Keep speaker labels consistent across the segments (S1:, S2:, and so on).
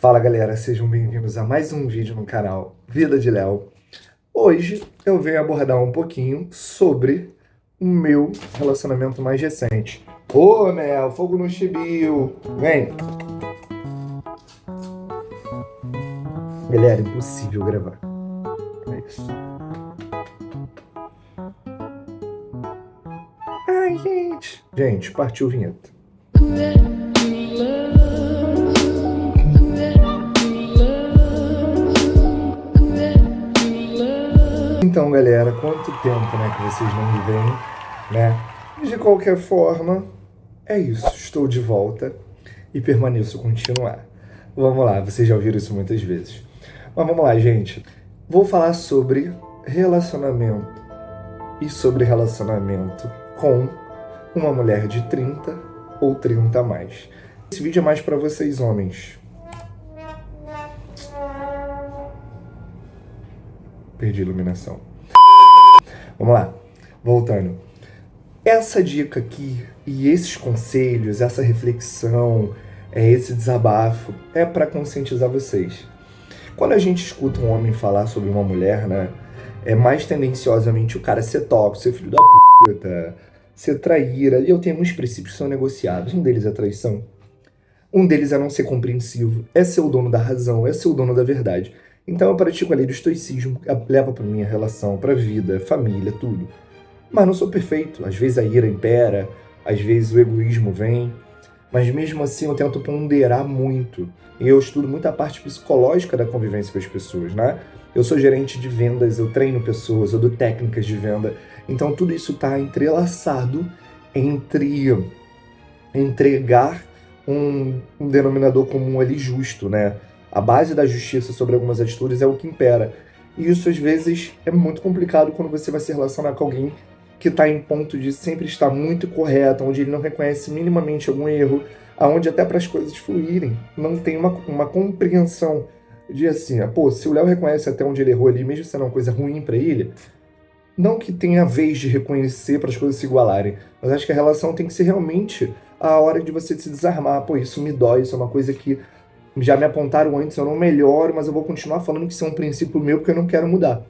S1: Fala galera, sejam bem-vindos a mais um vídeo no canal Vida de Léo. Hoje eu venho abordar um pouquinho sobre o meu relacionamento mais recente. Ô Mel, fogo no chibio, vem! Galera, impossível gravar. É isso. Ai, gente! Gente, partiu a vinheta. Então, galera, quanto tempo, né, que vocês não me veem, né? De qualquer forma, é isso. Estou de volta e permaneço continuar. Vamos lá, vocês já ouviram isso muitas vezes. Mas vamos lá, gente. Vou falar sobre relacionamento e sobre relacionamento com uma mulher de 30 ou 30 a mais. Esse vídeo é mais para vocês, homens. Perdi a iluminação. Vamos lá, voltando. Essa dica aqui e esses conselhos, essa reflexão, esse desabafo é para conscientizar vocês. Quando a gente escuta um homem falar sobre uma mulher, né, é mais tendenciosamente o cara ser tóxico, ser filho da puta, ser traíra. E eu tenho alguns princípios que são negociáveis. Um deles é traição. Um deles é não ser compreensivo, é ser o dono da razão, é ser o dono da verdade. Então eu pratico a lei do estoicismo, leva para minha relação, para a vida, família, tudo. Mas não sou perfeito. Às vezes a ira impera, às vezes o egoísmo vem. Mas mesmo assim eu tento ponderar muito. E eu estudo muito a parte psicológica da convivência com as pessoas, né? Eu sou gerente de vendas, eu treino pessoas, eu dou técnicas de venda. Então tudo isso está entrelaçado entre entregar um denominador comum ali justo, né? A base da justiça sobre algumas atitudes é o que impera. E isso, às vezes, é muito complicado quando você vai se relacionar com alguém que está em ponto de sempre estar muito correto, onde ele não reconhece minimamente algum erro, aonde até para as coisas fluírem, não tem uma compreensão de assim, pô, se o Léo reconhece até onde ele errou ali, mesmo sendo uma coisa ruim para ele, não que tenha a vez de reconhecer para as coisas se igualarem, mas acho que a relação tem que ser realmente a hora de você se desarmar. Pô, isso me dói, isso é uma coisa que já me apontaram antes, eu não melhoro, mas eu vou continuar falando que isso é um princípio meu porque eu não quero mudar.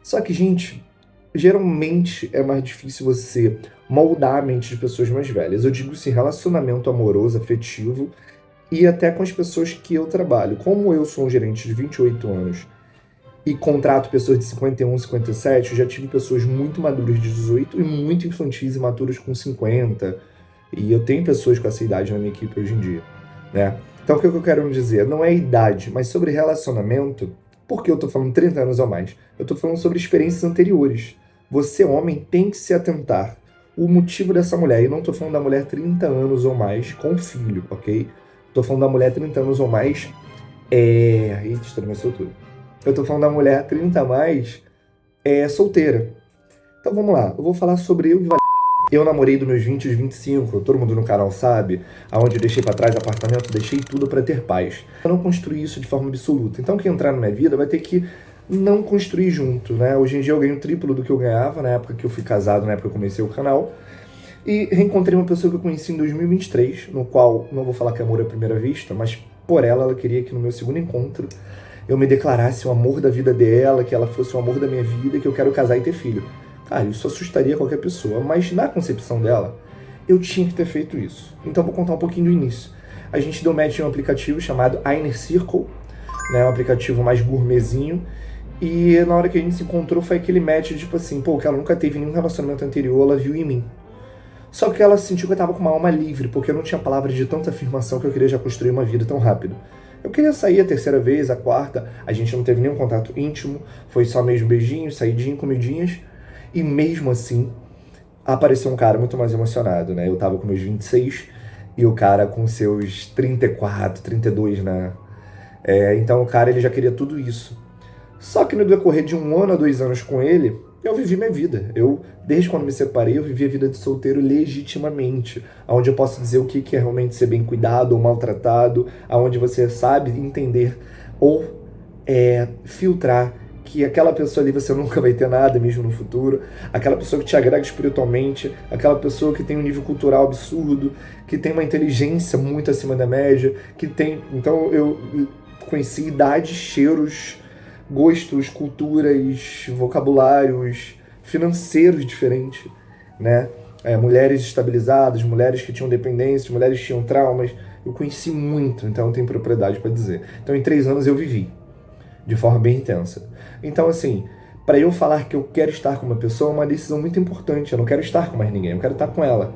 S1: Só que, gente, geralmente é mais difícil você moldar a mente de pessoas mais velhas. Eu digo assim, relacionamento amoroso, afetivo e até com as pessoas que eu trabalho. Como eu sou um gerente de 28 anos e contrato pessoas de 51, 57, eu já tive pessoas muito maduras de 18 e muito infantis e maturas com 50. E eu tenho pessoas com essa idade na minha equipe hoje em dia, né? Então, o que eu quero dizer? Não é idade, mas sobre relacionamento. Por que eu tô falando 30 anos ou mais? Eu tô falando sobre experiências anteriores. Você, homem, tem que se atentar. O motivo dessa mulher, e não tô falando da mulher 30 anos ou mais com filho, ok? Tô falando da mulher 30 anos ou mais... Eita, estremeceu tudo. Eu tô falando da mulher 30 a mais solteira. Então, vamos lá. Eu vou falar sobre eu namorei dos meus 20 aos 25, todo mundo no canal sabe, aonde eu deixei pra trás apartamento, deixei tudo pra ter paz. Eu não construí isso de forma absoluta. Então quem entrar na minha vida vai ter que não construir junto, né? Hoje em dia eu ganho o triplo do que eu ganhava na época que eu fui casado, na época que eu comecei o canal. E reencontrei uma pessoa que eu conheci em 2023, no qual, não vou falar que é amor à primeira vista, mas por ela queria que no meu segundo encontro eu me declarasse o amor da vida dela, que ela fosse o amor da minha vida, que eu quero casar e ter filho. Cara, isso assustaria qualquer pessoa, mas na concepção dela, eu tinha que ter feito isso. Então vou contar um pouquinho do início. A gente deu match em um aplicativo chamado Inner Circle, né, um aplicativo mais gourmetzinho, e na hora que a gente se encontrou foi aquele match, tipo assim, pô, que ela nunca teve nenhum relacionamento anterior, ela viu em mim. Só que ela sentiu que eu tava com uma alma livre, porque eu não tinha palavras de tanta afirmação que eu queria já construir uma vida tão rápido. Eu queria sair a terceira vez, a quarta, a gente não teve nenhum contato íntimo, foi só mesmo beijinhos, saidinho, comidinhas. E mesmo assim, apareceu um cara muito mais emocionado, né? Eu tava com meus 26 e o cara com seus 34, 32, né? Então o cara, ele já queria tudo isso. Só que no decorrer de 1 ano a 2 anos com ele, eu vivi minha vida. Desde quando me separei, eu vivi a vida de solteiro legitimamente. Onde eu posso dizer o que é realmente ser bem cuidado ou maltratado, onde você sabe entender ou filtrar que aquela pessoa ali você nunca vai ter nada mesmo no futuro, aquela pessoa que te agrega espiritualmente, aquela pessoa que tem um nível cultural absurdo, que tem uma inteligência muito acima da média, que tem... Então eu conheci idades, cheiros, gostos, culturas, vocabulários financeiros diferentes, né? Mulheres estabilizadas, mulheres que tinham dependências, mulheres que tinham traumas. Eu conheci muito, então eu tenho propriedade para dizer. Então, em 3 anos eu vivi de forma bem intensa. Então, assim, para eu falar que eu quero estar com uma pessoa é uma decisão muito importante. Eu não quero estar com mais ninguém, eu quero estar com ela.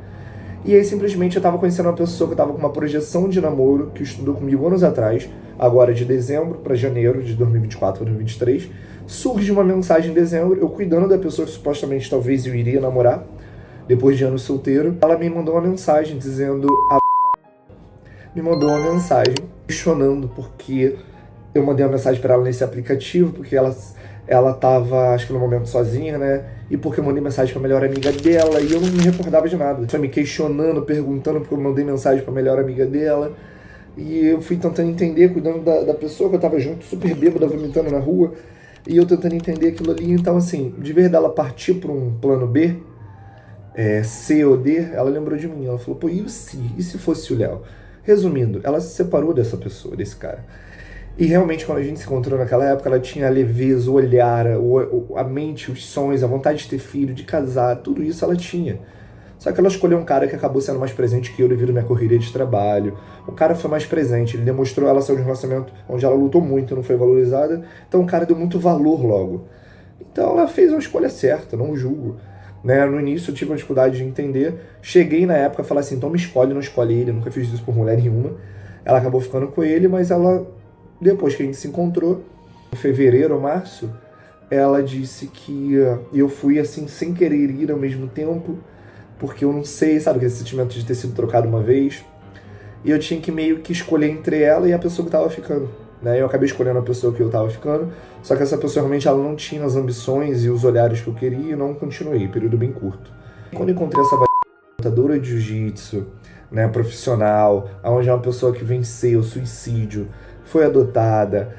S1: E aí, simplesmente, eu estava conhecendo uma pessoa que estava com uma projeção de namoro, que estudou comigo anos atrás, agora de dezembro para janeiro de 2024 para 2023. Surge uma mensagem em dezembro, eu cuidando da pessoa que supostamente talvez eu iria namorar, depois de anos solteiro. Ela me mandou uma mensagem dizendo... Me mandou uma mensagem questionando porque eu mandei uma mensagem para ela nesse aplicativo, porque ela tava, acho que no momento sozinha, né? E porque eu mandei mensagem pra melhor amiga dela e eu não me recordava de nada. Foi me questionando, perguntando porque eu mandei mensagem pra melhor amiga dela. E eu fui tentando entender, cuidando da pessoa que eu tava junto, super bêbada, vomitando na rua. E eu tentando entender aquilo ali. Então, assim, de vez dela partir pra um plano B, C ou D, ela lembrou de mim. Ela falou, pô, e se fosse o Léo? Resumindo, ela se separou dessa pessoa, desse cara. E realmente, quando a gente se encontrou naquela época, ela tinha a leveza, o olhar, a mente, os sonhos, a vontade de ter filho, de casar, tudo isso ela tinha. Só que ela escolheu um cara que acabou sendo mais presente que eu devido à minha correria de trabalho. O cara foi mais presente, ele demonstrou, ela saiu de um relacionamento onde ela lutou muito, não foi valorizada, então o cara deu muito valor logo. Então ela fez uma escolha certa, não julgo. Né? No início eu tive uma dificuldade de entender, cheguei na época a falar assim, então me escolhe, não escolhe ele, eu nunca fiz isso por mulher nenhuma. Ela acabou ficando com ele, mas ela... Depois que a gente se encontrou, em fevereiro ou março, ela disse que eu fui assim, sem querer ir ao mesmo tempo, porque eu não sei, sabe, aquele sentimento de ter sido trocado uma vez, e eu tinha que meio que escolher entre ela e a pessoa que estava ficando, né? Eu acabei escolhendo a pessoa que eu estava ficando, só que essa pessoa realmente ela não tinha as ambições e os olhares que eu queria e não continuei, período bem curto. Quando eu encontrei essa lutadora de jiu-jitsu, né, profissional, onde é uma pessoa que venceu o suicídio, foi adotada,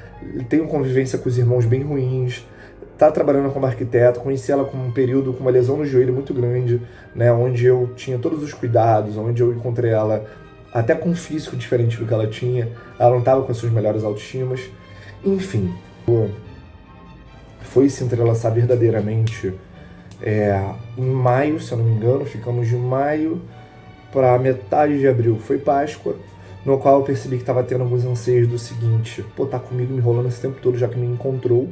S1: tem uma convivência com os irmãos bem ruins, tá trabalhando como arquiteto, conheci ela com um período com uma lesão no joelho muito grande, né, onde eu tinha todos os cuidados, onde eu encontrei ela até com um físico diferente do que ela tinha, ela não estava com as suas melhores autoestimas, enfim, foi se entrelaçar verdadeiramente em maio, se eu não me engano, ficamos de maio para metade de abril, foi Páscoa, no qual eu percebi que estava tendo alguns anseios do seguinte, pô, tá comigo me enrolando esse tempo todo já que me encontrou.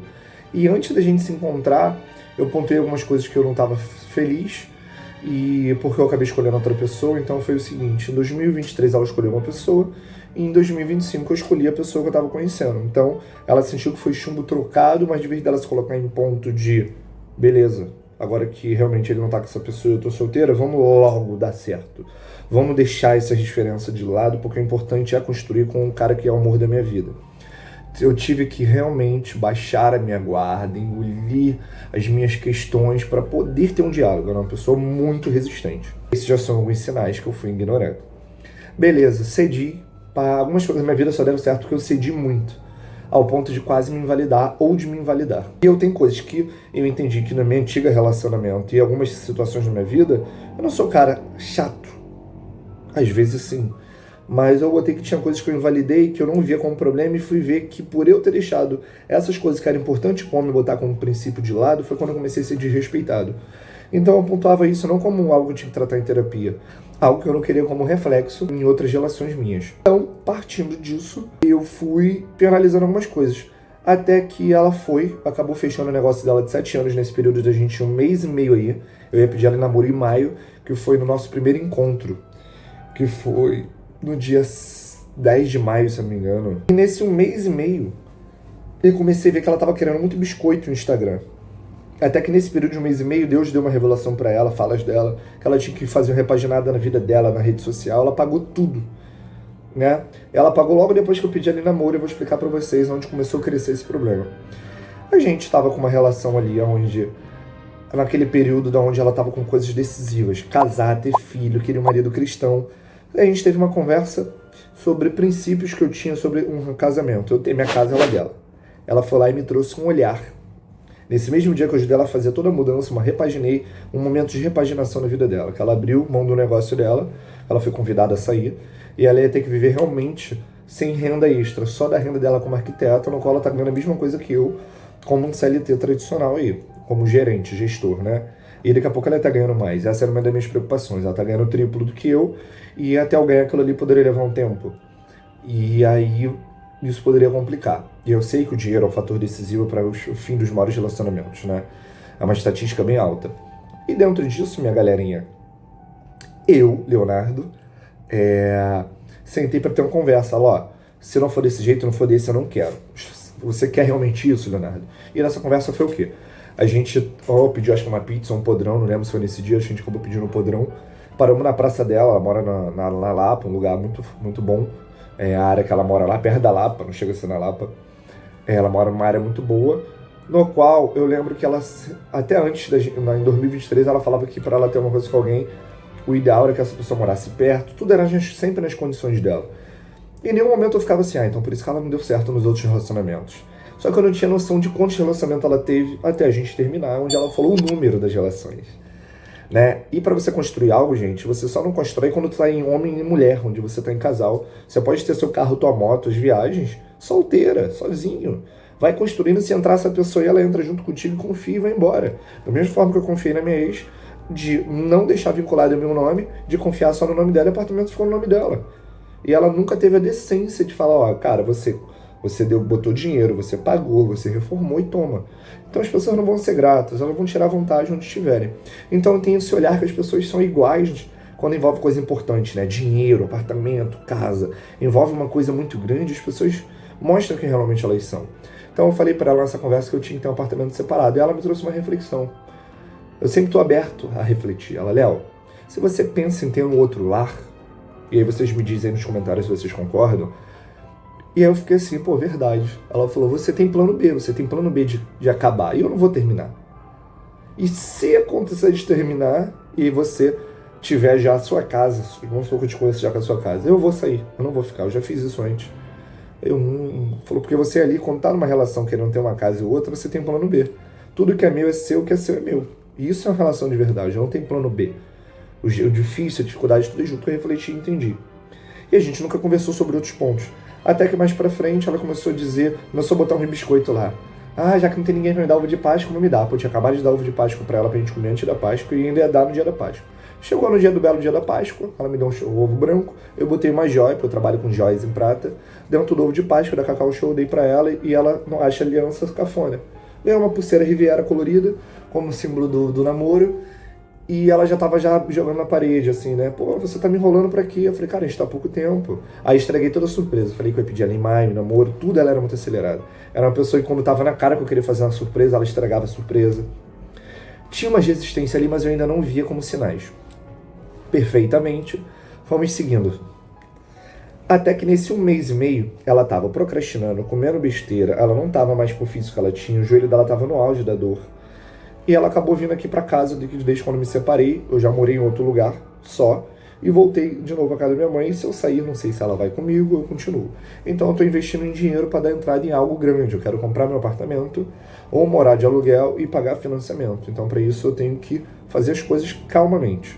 S1: E antes da gente se encontrar, eu pontuei algumas coisas que eu não estava feliz, e porque eu acabei escolhendo outra pessoa, então foi o seguinte, em 2023 ela escolheu uma pessoa, e em 2025 eu escolhi a pessoa que eu estava conhecendo. Então ela sentiu que foi chumbo trocado, mas de vez dela se colocar em ponto de, beleza, agora que realmente ele não tá com essa pessoa e eu tô solteira, vamos logo dar certo. Vamos deixar essas diferenças de lado, porque o importante é construir com um cara que é o amor da minha vida. Eu tive que realmente baixar a minha guarda, engolir as minhas questões para poder ter um diálogo. Eu era uma pessoa muito resistente. Esses já são alguns sinais que eu fui ignorando. Beleza, cedi. Algumas coisas na minha vida só deram certo porque eu cedi muito, ao ponto de quase me invalidar ou de me invalidar. E eu tenho coisas que eu entendi que no meu antigo relacionamento e algumas situações da minha vida, eu não sou um cara chato. Às vezes sim, mas eu botei que tinha coisas que eu invalidei, que eu não via como problema e fui ver que por eu ter deixado essas coisas que eram importantes para me botar como princípio de lado, foi quando eu comecei a ser desrespeitado. Então eu pontuava isso não como algo que eu tinha que tratar em terapia, algo que eu não queria como reflexo em outras relações minhas. Então, partindo disso, eu fui penalizando algumas coisas. Até que ela acabou fechando o negócio dela de 7 anos nesse período da gente, 1 mês e meio aí. Eu ia pedir ela em namoro em maio, que foi no nosso primeiro encontro, que foi no dia 10 de maio, se eu não me engano. E nesse 1 mês e meio, eu comecei a ver que ela estava querendo muito biscoito no Instagram. Até que nesse período de 1 mês e meio, Deus deu uma revelação para ela, falas dela, que ela tinha que fazer uma repaginada na vida dela, na rede social. Ela pagou tudo, né? Ela pagou logo depois que eu pedi ela em namoro. Eu vou explicar para vocês onde começou a crescer esse problema. A gente estava com uma relação ali onde... naquele período onde ela estava com coisas decisivas, casar, ter filho, querer um marido cristão. A gente teve uma conversa sobre princípios que eu tinha sobre um casamento. Eu tenho minha casa, ela dela. Ela foi lá e me trouxe um olhar. Nesse mesmo dia que eu ajudei ela a fazer toda a mudança, um momento de repaginação na vida dela, que ela abriu mão do negócio dela, ela foi convidada a sair, e ela ia ter que viver realmente sem renda extra, só da renda dela como arquiteta, no qual ela tá ganhando a mesma coisa que eu, como um CLT tradicional aí, como gerente, gestor, né? E daqui a pouco ela tá ganhando mais. Essa era uma das minhas preocupações. Ela tá ganhando o triplo do que eu, e até eu ganhar aquilo ali poderia levar um tempo. E aí isso poderia complicar. E eu sei que o dinheiro é um fator decisivo para o fim dos maiores relacionamentos, né? É uma estatística bem alta. E dentro disso, minha galerinha, eu, Leonardo, sentei para ter uma conversa. Ó, se não for desse jeito, não for desse, eu não quero. Você quer realmente isso, Leonardo? E nessa conversa foi o quê? A gente pediu, acho que uma pizza, um podrão, não lembro se foi nesse dia, a gente acabou pedindo um podrão. Paramos na praça dela, ela mora na Lapa, um lugar muito, muito bom. A área que ela mora lá, perto da Lapa, não chega a ser na Lapa. Ela mora numa área muito boa, no qual eu lembro que ela, até antes, em 2023, ela falava que para ela ter uma coisa com alguém, o ideal era que essa pessoa morasse perto, tudo era sempre nas condições dela. E em nenhum momento eu ficava assim, então por isso que ela não deu certo nos outros relacionamentos. Só que eu não tinha noção de quantos relacionamentos ela teve até a gente terminar, onde ela falou o número das relações. Né? E para você construir algo, gente, você só não constrói quando tu tá em homem e mulher, onde você tá em casal. Você pode ter seu carro, tua moto, as viagens, solteira, sozinho. Vai construindo, se entrar essa pessoa e ela entra junto contigo, confia e vai embora. Da mesma forma que eu confiei na minha ex, de não deixar vinculado ao meu nome, de confiar só no nome dela e o apartamento ficou no nome dela. E ela nunca teve a decência de falar, ó, cara, você botou dinheiro, você pagou, você reformou e toma. Então as pessoas não vão ser gratas, elas vão tirar vantagem onde estiverem. Então tem esse olhar que as pessoas são iguais quando envolve coisa importante, né? Dinheiro, apartamento, casa. Envolve uma coisa muito grande, as pessoas mostram quem realmente elas são. Então eu falei para ela nessa conversa que eu tinha que ter um apartamento separado. E ela me trouxe uma reflexão. Eu sempre estou aberto a refletir. Ela, Léo, se você pensa em ter um outro lar, e aí vocês me dizem nos comentários se vocês concordam. E aí eu fiquei assim, pô, verdade. Ela falou, você tem plano B, você tem plano B de acabar. E eu não vou terminar. E se acontecer de terminar e você tiver já a sua casa, vamos supor que eu te conheço já com a sua casa, eu vou sair, eu não vou ficar, eu já fiz isso antes. Falou, porque você ali, quando tá numa relação querendo ter uma casa e outra, você tem plano B. Tudo que é meu é seu, o que é seu é meu. E isso é uma relação de verdade, eu não tenho plano B. O difícil, a dificuldade, tudo junto, eu refleti e entendi. E a gente nunca conversou sobre outros pontos. Até que mais pra frente ela começou a botar um biscoito lá. Ah, já que não tem ninguém pra me dar ovo de Páscoa, não me dá. Pô, eu tinha acabado de dar ovo de Páscoa pra ela pra gente comer antes da Páscoa e ainda ia dar no dia da Páscoa. Chegou no dia do belo dia da Páscoa, ela me deu um ovo branco, eu botei uma joia, porque eu trabalho com joias em prata, dentro do ovo de Páscoa da Cacau Show, dei pra ela e ela não acha aliança cafona. Ganhou uma pulseira Riviera colorida, como símbolo do namoro, e ela já tava jogando na parede, assim, né? Pô, você tá me enrolando pra quê? Eu falei, cara, a gente tá há pouco tempo. Aí estraguei toda a surpresa. Falei que eu ia pedir ela em maio, namoro, tudo ela era muito acelerada. Era uma pessoa que quando tava na cara que eu queria fazer uma surpresa, ela estragava a surpresa. Tinha uma resistência ali, mas eu ainda não via como sinais. Perfeitamente, fomos seguindo. Até que nesse 1 mês e meio, ela tava procrastinando, comendo besteira, ela não tava mais com o físico que ela tinha, o joelho dela tava no auge da dor. E ela acabou vindo aqui pra casa desde quando me separei. Eu já morei em outro lugar só. E voltei de novo à casa da minha mãe. E se eu sair, não sei se ela vai comigo, eu continuo. Então eu tô investindo em dinheiro para dar entrada em algo grande. Eu quero comprar meu apartamento, ou morar de aluguel e pagar financiamento. Então para isso eu tenho que fazer as coisas calmamente,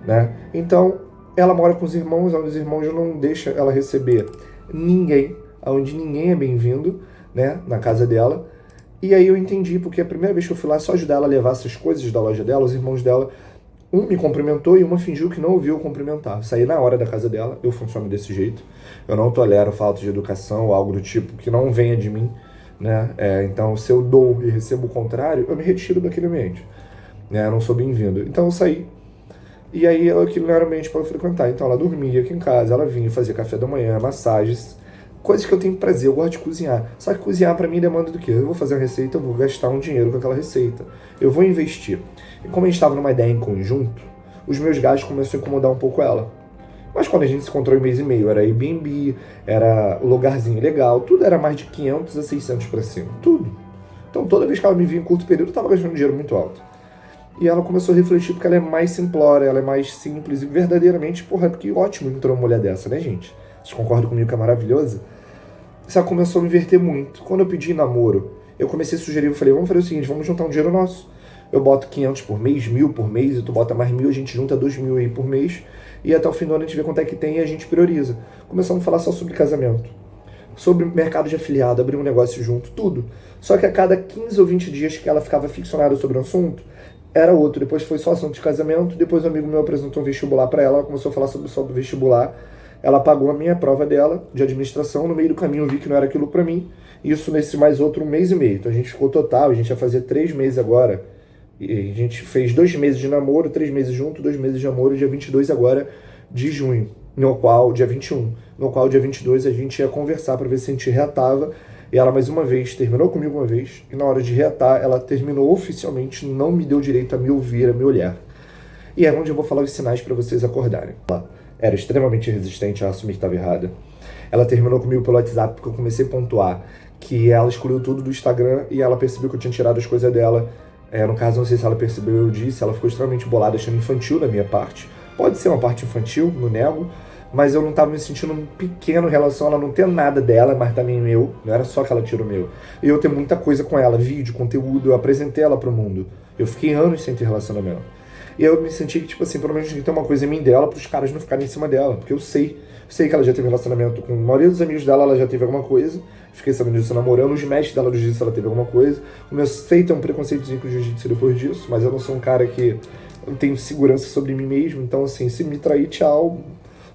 S1: né? Então ela mora com os irmãos, onde os irmãos não deixam ela receber ninguém, onde ninguém é bem-vindo, né? Na casa dela. E aí eu entendi, porque a primeira vez que eu fui lá só ajudar ela a levar essas coisas da loja dela, os irmãos dela, um me cumprimentou e uma fingiu que não ouviu eu cumprimentar. Eu saí na hora da casa dela, eu funciono desse jeito. Eu não tolero falta de educação ou algo do tipo que não venha de mim, né? Então, se eu dou e recebo o contrário, eu me retiro daquele ambiente. Né? Eu não sou bem-vindo. Então eu saí. E aí aquilo não era ambiente para eu frequentar. Então ela dormia aqui em casa, ela vinha fazer café da manhã, massagens, coisas que eu tenho prazer, eu gosto de cozinhar. Só que cozinhar pra mim demanda do quê? Eu vou fazer uma receita, eu vou gastar um dinheiro com aquela receita. Eu vou investir. E como a gente estava numa ideia em conjunto, os meus gastos começaram a incomodar um pouco ela. Mas quando a gente se encontrou em 1 mês e meio, era Airbnb, era lugarzinho legal, tudo era mais de 500 a 600 pra cima. Tudo. Então toda vez que ela me via em curto período, eu tava gastando dinheiro muito alto. E ela começou a refletir porque ela é mais simplória, ela é mais simples e verdadeiramente, porra, que ótimo entrou uma mulher dessa, né, gente? Vocês concordam comigo que é maravilhosa? Isso começou a me inverter muito. Quando eu pedi namoro, eu comecei a sugerir, eu falei, vamos fazer o seguinte, vamos juntar um dinheiro nosso. Eu boto 500 por mês, 1.000 por mês, e tu bota mais 1.000, a gente junta 2.000 aí por mês, e até o fim do ano a gente vê quanto é que tem e a gente prioriza. Começamos a falar só sobre casamento, sobre mercado de afiliado, abrir um negócio junto, tudo. Só que a cada 15 ou 20 dias que ela ficava ficcionada sobre um assunto, era outro. Depois foi só assunto de casamento, depois um amigo meu apresentou um vestibular para ela, ela começou a falar sobre o vestibular, ela pagou a minha prova dela, de administração, no meio do caminho eu vi que não era aquilo para mim, isso nesse mais outro 1 mês e meio. Então a gente ficou total, a gente ia fazer 3 meses agora, e a gente fez 2 meses de namoro, 3 meses junto, 2 meses de namoro, dia 22 agora de junho, no qual, dia 21, no qual dia 22 a gente ia conversar para ver se a gente reatava, e ela mais uma vez terminou comigo uma vez, e na hora de reatar ela terminou oficialmente, não me deu direito a me ouvir, a me olhar. E é onde eu vou falar os sinais para vocês acordarem. Ela era extremamente resistente a assumir que estava errada. Ela terminou comigo pelo WhatsApp porque eu comecei a pontuar que ela excluiu tudo do Instagram e ela percebeu que eu tinha tirado as coisas dela. No caso, não sei se ela percebeu, eu disse, ela ficou extremamente bolada, achando infantil da minha parte. Pode ser uma parte infantil, não nego, mas eu não estava me sentindo pequeno em relação a ela não ter nada dela, mas também meu. Não era só que ela tirou meu. E eu tenho muita coisa com ela, vídeo, conteúdo, eu apresentei ela pro mundo. Eu fiquei anos sem ter relacionamento. E eu me senti que, tipo assim, pelo menos tem que ter uma coisa em mim dela para os caras não ficarem em cima dela. Porque eu sei que ela já teve relacionamento com a maioria dos amigos dela, ela já teve alguma coisa. Fiquei sabendo disso namorando. Os mestres dela do jiu-jitsu, ela teve alguma coisa. Comecei a ter um preconceitozinho com o jiu-jitsu depois disso, mas eu não sou um cara que eu tenho segurança sobre mim mesmo. Então, assim, se me trair, tchau.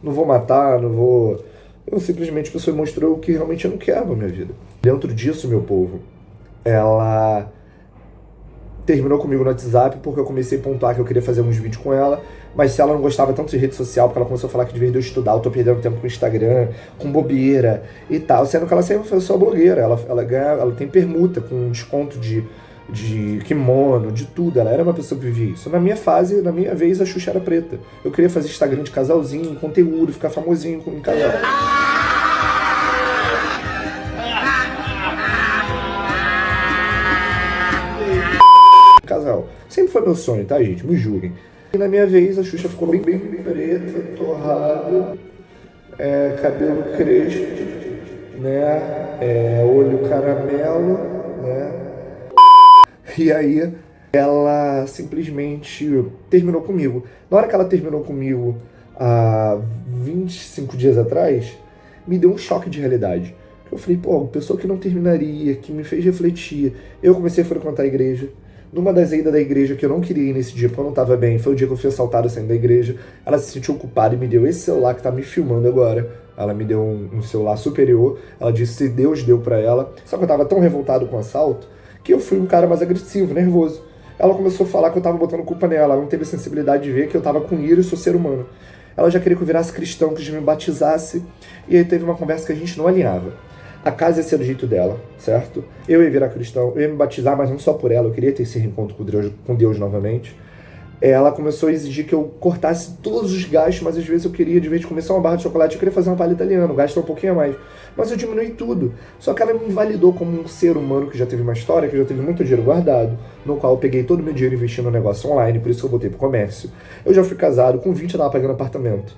S1: Não vou matar, não vou... Eu simplesmente, a pessoa mostrou o que realmente eu não quero na minha vida. Dentro disso, meu povo, ela terminou comigo no WhatsApp porque eu comecei a pontuar que eu queria fazer uns vídeos com ela, mas se ela não gostava tanto de rede social, porque ela começou a falar que de vez de eu estudar, eu tô perdendo tempo com o Instagram, com bobeira e tal, sendo que ela sempre foi só blogueira, ela tem permuta com desconto de kimono, de tudo, ela era uma pessoa que vivia isso. Na minha fase, na minha vez, a Xuxa era preta. Eu queria fazer Instagram de casalzinho, conteúdo, ficar famosinho com um casal. Casal. Sempre foi meu sonho, tá, gente? Me julguem. E na minha vez, a Xuxa ficou bem preta, torrado, cabelo crespo, né? Olho caramelo, né? E aí, ela simplesmente terminou comigo. Na hora que ela terminou comigo, há 25 dias atrás, me deu um choque de realidade. Eu falei, pô, pessoa que não terminaria, que me fez refletir. Eu comecei a frequentar a igreja. Numa das idas da igreja que eu não queria ir nesse dia, porque eu não estava bem, foi o dia que eu fui assaltado saindo da igreja. Ela se sentiu ocupada e me deu esse celular que tá me filmando agora. Ela me deu um celular superior. Ela disse que Deus deu pra ela. Só que eu tava tão revoltado com o assalto que eu fui um cara mais agressivo, nervoso. Ela começou a falar que eu tava botando culpa nela. Ela não teve a sensibilidade de ver que eu tava com ira e sou ser humano. Ela já queria que eu virasse cristão, que eu me batizasse. E aí teve uma conversa que a gente não alinhava. A casa ia ser do jeito dela, certo? Eu ia virar cristão, eu ia me batizar, mas não só por ela, eu queria ter esse reencontro com Deus novamente. Ela começou a exigir que eu cortasse todos os gastos, mas às vezes eu queria, de vez de começar uma barra de chocolate, eu queria fazer uma palha italiana, gastar um pouquinho a mais. Mas eu diminuí tudo. Só que ela me validou como um ser humano que já teve uma história, que já teve muito dinheiro guardado, no qual eu peguei todo o meu dinheiro e investi no negócio online, por isso que eu voltei pro comércio. Eu já fui casado, com 20 eu tava pagando apartamento.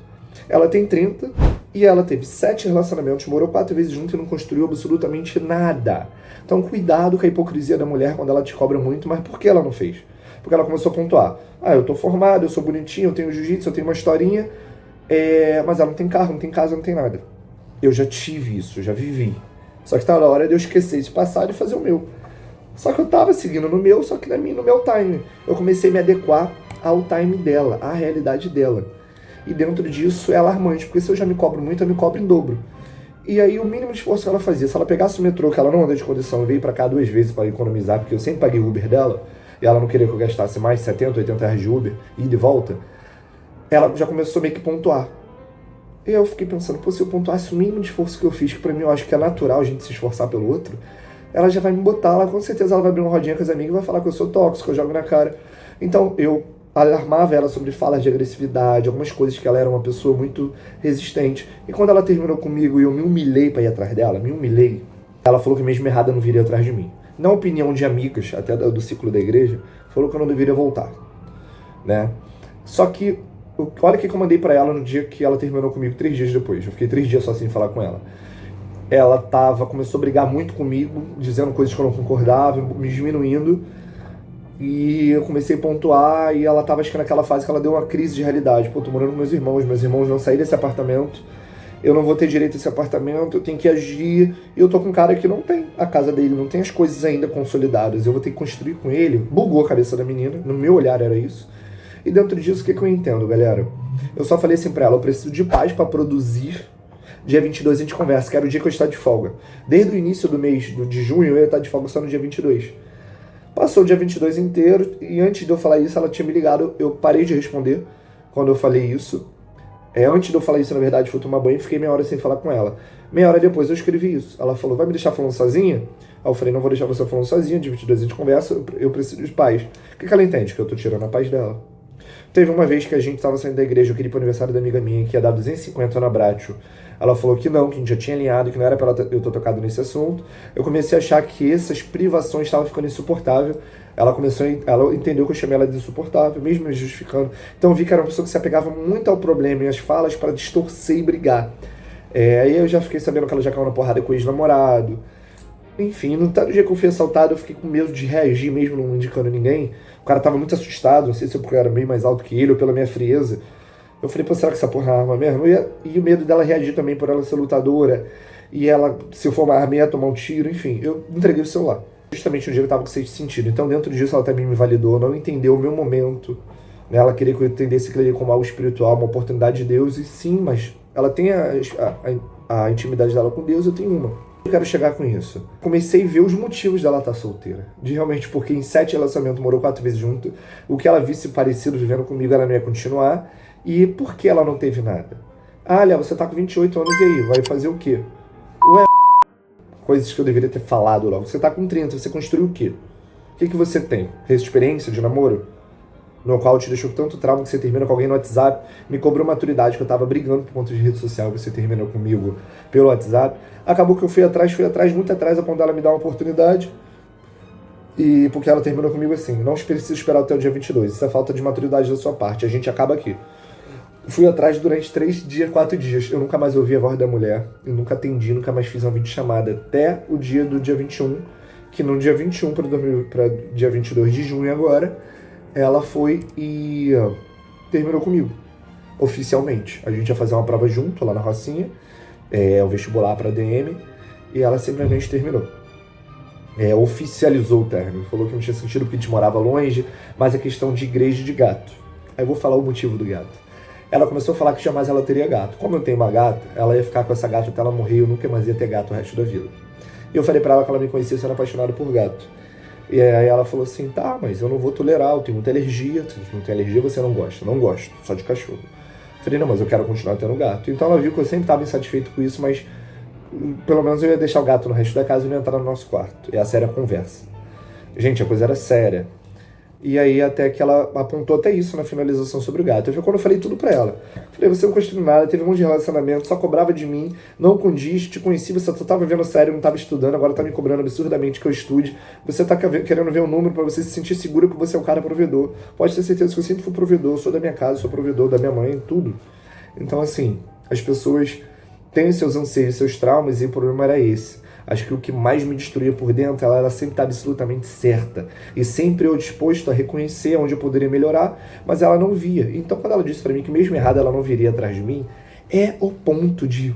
S1: Ela tem 30 e ela teve 7 relacionamentos, morou 4 vezes junto e não construiu absolutamente nada. Então cuidado com a hipocrisia da mulher quando ela te cobra muito, mas por que ela não fez? Porque ela começou a pontuar. Eu tô formado, eu sou bonitinho, eu tenho jiu-jitsu, eu tenho uma historinha, mas ela não tem carro, não tem casa, não tem nada. Eu já tive isso, eu já vivi. Só que tá na hora de eu esquecer esse passado e fazer o meu. Só que eu tava seguindo no meu, só que no meu time. Eu comecei a me adequar ao time dela, à realidade dela. E dentro disso é alarmante, porque se eu já me cobro muito, eu me cobro em dobro. E aí o mínimo de esforço que ela fazia, se ela pegasse o metrô, que ela não anda de condição, e veio pra cá 2 vezes para economizar, porque eu sempre paguei o Uber dela, e ela não queria que eu gastasse mais de 70, 80 reais de Uber, ida e volta, ela já começou meio que pontuar. E eu fiquei pensando, pô, se eu pontuasse o mínimo de esforço que eu fiz, que pra mim eu acho que é natural a gente se esforçar pelo outro, ela já vai me botar lá, com certeza ela vai abrir uma rodinha com as amigas e vai falar que eu sou tóxico, que eu jogo na cara. Então eu alarmava ela sobre falas de agressividade, algumas coisas que ela era uma pessoa muito resistente. E quando ela terminou comigo e eu me humilhei pra ir atrás dela, ela falou que mesmo errada não viria atrás de mim. Na opinião de amigas, até do ciclo da igreja, falou que eu não deveria voltar, né? Só que, olha o que eu mandei pra ela no dia que ela terminou comigo, 3 dias depois. Eu fiquei 3 dias só sem falar com ela. Ela começou a brigar muito comigo, dizendo coisas que eu não concordava, me diminuindo. E eu comecei a pontuar e ela tava, acho que naquela fase que ela deu uma crise de realidade. Pô, tô morando com meus irmãos vão sair desse apartamento, eu não vou ter direito a esse apartamento, eu tenho que agir. E eu tô com um cara que não tem a casa dele, não tem as coisas ainda consolidadas. Eu vou ter que construir com ele. Bugou a cabeça da menina, no meu olhar era isso. E dentro disso, o que eu entendo, galera? Eu só falei assim pra ela, eu preciso de paz pra produzir. Dia 22 a gente conversa, que era o dia que eu estava de folga. Desde o início do mês de junho, eu ia estar de folga só no dia 22. Passou o dia 22 inteiro, e antes de eu falar isso, ela tinha me ligado, eu parei de responder quando eu falei isso. Antes de eu falar isso, na verdade, fui tomar banho e fiquei meia hora sem falar com ela. Meia hora depois eu escrevi isso. Ela falou, vai me deixar falando sozinha? Aí eu falei, não vou deixar você falando sozinha, dia 22 a gente conversa, eu preciso de paz. O que ela entende? Que eu tô tirando a paz dela. Teve uma vez que a gente tava saindo da igreja, eu queria ir pro aniversário da amiga minha, que ia dar 250 na Bratio. Ela falou que não, que a gente já tinha alinhado, que não era pra eu ter tocado nesse assunto. Eu comecei a achar que essas privações estavam ficando insuportável. Ela entendeu que eu chamei ela de insuportável, mesmo me justificando. Então eu vi que era uma pessoa que se apegava muito ao problema e às falas para distorcer e brigar. Aí eu já fiquei sabendo que ela já caiu na porrada com o ex-namorado. Enfim, no dia que eu fui assaltado, eu fiquei com medo de reagir mesmo, não indicando ninguém. O cara tava muito assustado, não sei se porque eu era bem mais alto que ele ou pela minha frieza. Eu falei, pô, será que essa porra é uma arma mesmo? E o medo dela reagir também por ela ser lutadora. E ela, se eu for uma arma, ia tomar um tiro, enfim. Eu entreguei o celular. Justamente no dia que eu tava com sexto sentido. Então, dentro disso, ela também me validou, não entendeu o meu momento. Né? Ela queria que eu entendesse aquilo ali como algo espiritual, uma oportunidade de Deus. E sim, mas ela tem a intimidade dela com Deus, eu tenho uma. Eu quero chegar com isso. Comecei a ver os motivos dela estar solteira. De realmente, porque em 7 relacionamentos, morou 4 vezes junto, o que ela visse parecido vivendo comigo, ela não ia continuar. E por que ela não teve nada? Ah, Léo, você tá com 28 anos e aí? Vai fazer o quê? Ué, coisas que eu deveria ter falado logo. Você tá com 30, você construiu o quê? O que você tem? Experiência de namoro? No qual te deixou tanto trauma que você termina com alguém no WhatsApp, me cobrou maturidade, que eu tava brigando por conta de rede social, você terminou comigo pelo WhatsApp. Acabou que eu fui atrás, muito atrás, a ponto dela me dar uma oportunidade. E porque ela terminou comigo assim, não precisa esperar até o dia 22, isso é falta de maturidade da sua parte, a gente acaba aqui. Fui atrás durante 4 dias, eu nunca mais ouvi a voz da mulher, eu nunca atendi, nunca mais fiz uma videochamada, até o dia do dia 21, que no dia 21 para dia 22 de junho agora, ela foi e terminou comigo, oficialmente. A gente ia fazer uma prova junto lá na Rocinha, o vestibular para DM, e ela simplesmente terminou. Oficializou o término, falou que não tinha sentido porque a gente morava longe, mas é questão de igreja e de gato. Aí eu vou falar o motivo do gato. Ela começou a falar que jamais ela teria gato. Como eu tenho uma gata, ela ia ficar com essa gata até ela morrer e eu nunca mais ia ter gato o resto da vida. E eu falei pra ela que ela me conhecia sendo apaixonada por gato. E aí ela falou assim, tá, mas eu não vou tolerar, eu tenho muita alergia. Se não tem alergia, você não gosta. Não gosto, só de cachorro. Eu falei, não, mas eu quero continuar tendo gato. Então ela viu que eu sempre estava insatisfeito com isso, mas pelo menos eu ia deixar o gato no resto da casa e não ia entrar no nosso quarto. E essa era a conversa. Gente, a coisa era séria. E aí até que ela apontou até isso na finalização sobre o gato. Foi quando eu falei tudo pra ela. Falei, você não construiu nada, teve um monte de relacionamento, só cobrava de mim, não condiz, te conheci, você só tava vendo sério, não tava estudando, agora tá me cobrando absurdamente que eu estude. Você tá querendo ver um número pra você se sentir seguro que você é o cara provedor. Pode ter certeza que eu sempre fui provedor, eu sou da minha casa, sou provedor da minha mãe, tudo. Então assim, as pessoas têm seus anseios, seus traumas, e o problema era esse. Acho que o que mais me destruía por dentro, ela sempre está absolutamente certa. E sempre eu disposto a reconhecer onde eu poderia melhorar, mas ela não via. Então, quando ela disse para mim que mesmo errada ela não viria atrás de mim, é o ponto de...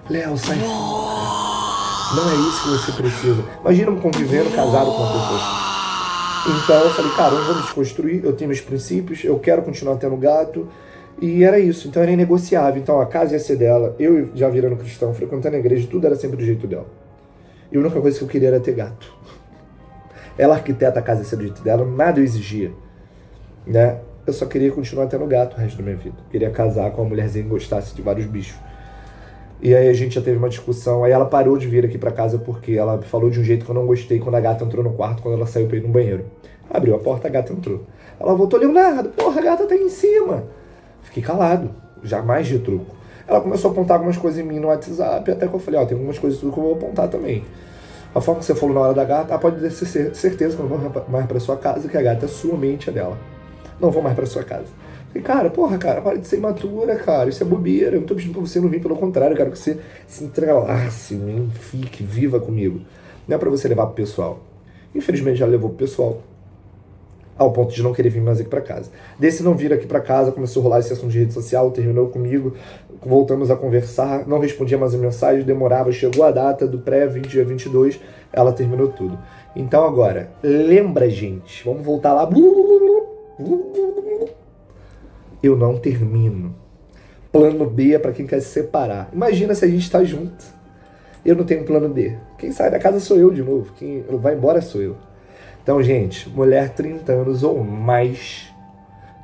S1: Léo, sai fora. Não é isso que você precisa. Imagina convivendo, casado com uma pessoa assim. Então, eu falei, cara, eu vou me desconstruir, eu tenho meus princípios, eu quero continuar tendo gato. E era isso, então era inegociável. Então a casa ia ser dela, eu já virando cristão, frequentando a igreja, tudo era sempre do jeito dela. E a única coisa que eu queria era ter gato. Ela arquiteta a casa ia ser do jeito dela, nada eu exigia. Né? Eu só queria continuar tendo gato o resto da minha vida. Queria casar com uma mulherzinha que gostasse de vários bichos. E aí a gente já teve uma discussão, aí ela parou de vir aqui pra casa porque ela falou de um jeito que eu não gostei quando a gata entrou no quarto, quando ela saiu pra ir no banheiro. Abriu a porta, a gata entrou. Ela voltou, Leonardo, porra, a gata tá aí em cima. Fiquei calado, jamais de truco. Ela começou a apontar algumas coisas em mim no WhatsApp, até que eu falei, tem algumas coisas que eu vou apontar também. A forma que você falou na hora da gata, pode ter certeza que eu não vou mais pra sua casa, que a gata é sua, mente é dela. Não vou mais pra sua casa. Falei, cara, para de ser imatura, cara, isso é bobeira, eu não tô pedindo pra você não vir, pelo contrário, eu quero que você se entrelace, fique viva comigo. Não é pra você levar pro pessoal. Infelizmente, ela levou pro pessoal, ao ponto de não querer vir mais aqui pra casa. Desse não vir aqui pra casa, começou a rolar esse assunto de rede social, terminou comigo, voltamos a conversar, não respondia mais a mensagem, demorava, chegou a data do dia 22, ela terminou tudo. Então agora, lembra, gente, vamos voltar lá. Eu não termino. Plano B é pra quem quer se separar. Imagina se a gente tá junto. Eu não tenho plano B. Quem sai da casa sou eu de novo. Quem vai embora sou eu. Então, gente, mulher 30 anos ou mais,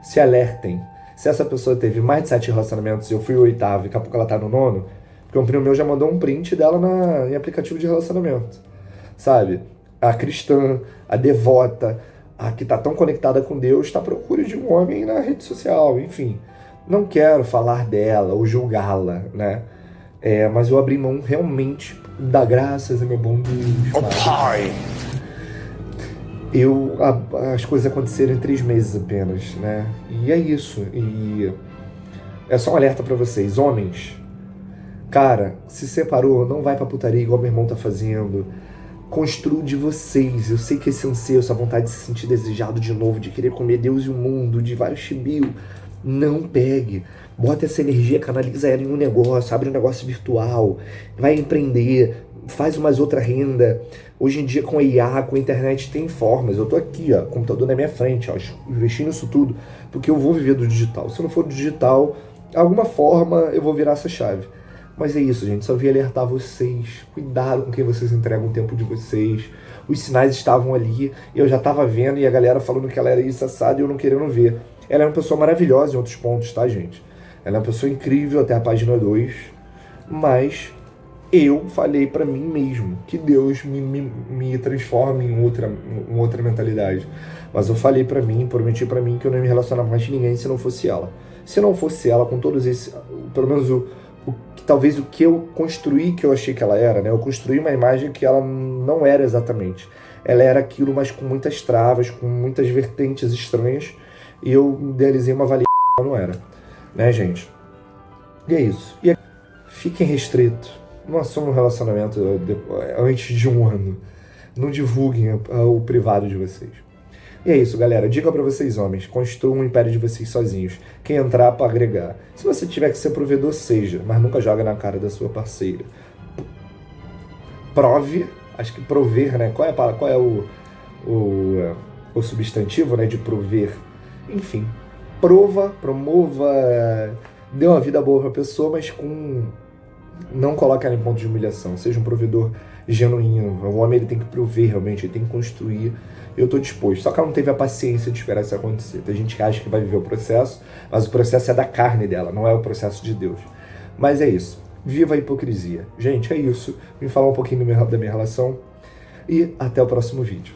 S1: se alertem. Se essa pessoa teve mais de 7 relacionamentos e eu fui o 8º e daqui a pouco ela tá no 9º, porque um primo meu já mandou um print dela em aplicativo de relacionamento. Sabe? A cristã, a devota, a que tá tão conectada com Deus, tá à procura de um homem na rede social, enfim. Não quero falar dela ou julgá-la, né? Mas eu abri mão realmente da graças a meu bom Deus. Oh, pai! As coisas aconteceram em 3 meses apenas, né? E é isso. E é só um alerta pra vocês, homens. Cara, se separou, não vai pra putaria igual meu irmão tá fazendo. Construa de vocês. Eu sei que esse anseio, essa vontade de se sentir desejado de novo, de querer comer Deus e o mundo, de vários chibiu. Não pegue. Bota essa energia, canaliza ela em um negócio, abre um negócio virtual, vai empreender, faz umas outra renda. Hoje em dia com a IA, com a internet tem formas. Eu tô aqui, ó, computador na minha frente, ó, investindo nisso tudo, porque eu vou viver do digital. Se eu não for do digital, de alguma forma eu vou virar essa chave. Mas é isso, gente, só vim alertar vocês. Cuidado com quem vocês entregam o tempo de vocês. Os sinais estavam ali, eu já tava vendo e a galera falando que ela era isso, assado, e eu não querendo ver. Ela é uma pessoa maravilhosa em outros pontos, tá, gente? Ela é uma pessoa incrível até a página 2, mas eu falei pra mim mesmo que Deus me transforme em outra mentalidade. Mas eu falei pra mim, prometi pra mim que eu não ia me relacionar mais com ninguém se não fosse ela. Se não fosse ela, com todos esses, pelo menos talvez o que eu construí que eu achei que ela era, né? Eu construí uma imagem que ela não era exatamente. Ela era aquilo, mas com muitas travas, com muitas vertentes estranhas, e eu idealizei uma valia que ela não era, né, gente? E é isso. E fiquem restritos. Não assumam um relacionamento antes de 1 ano. Não divulguem o privado de vocês. E é isso, galera. Dica pra vocês, homens. Construam um império de vocês sozinhos. Quem entrar pra agregar. Se você tiver que ser provedor, seja. Mas nunca joga na cara da sua parceira. Prove. Acho que prover, né? Qual é o substantivo, né? De prover. Enfim. Promova. Dê uma vida boa pra pessoa, mas não coloque ela em ponto de humilhação. Seja um provedor genuíno. O homem ele tem que prover realmente, ele tem que construir. Eu tô disposto. Só que ela não teve a paciência de esperar isso acontecer. Tem gente que acha que vai viver o processo, mas o processo é da carne dela, não é o processo de Deus. Mas é isso. Viva a hipocrisia. Gente, é isso. Vim falar um pouquinho da minha relação e até o próximo vídeo.